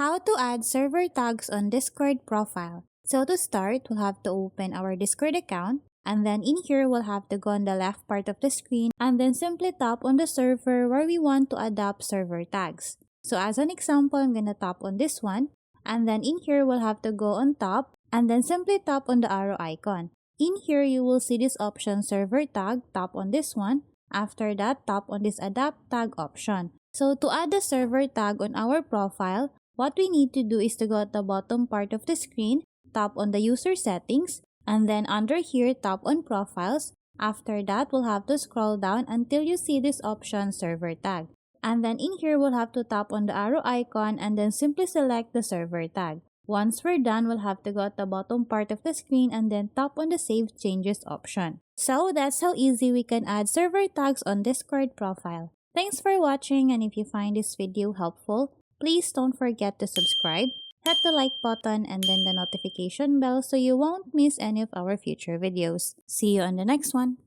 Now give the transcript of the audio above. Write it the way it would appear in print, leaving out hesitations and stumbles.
How to add server tags on Discord profile. So to start, we'll have to open our Discord account, and then in here we'll have to go on the left part of the screen and then simply tap on the server where we want to adapt server tags. So as an example, I'm gonna tap on this one, and then in here we'll have to go on top and then simply tap on the arrow icon. In here you will see this option server tag, tap on this one. After that, tap on this adapt tag option. So to add the server tag on our profile, what we need to do is to go at the bottom part of the screen, tap on the user settings, and then under here, tap on profiles. After that, we'll have to scroll down until you see this option server tag. And then in here, we'll have to tap on the arrow icon and then simply select the server tag. Once we're done, we'll have to go at the bottom part of the screen and then tap on the Save Changes option. So that's how easy we can add server tags on Discord profile. Thanks for watching, and if you find this video helpful, please don't forget to subscribe, hit the like button, and then the notification bell so you won't miss any of our future videos. See you on the next one!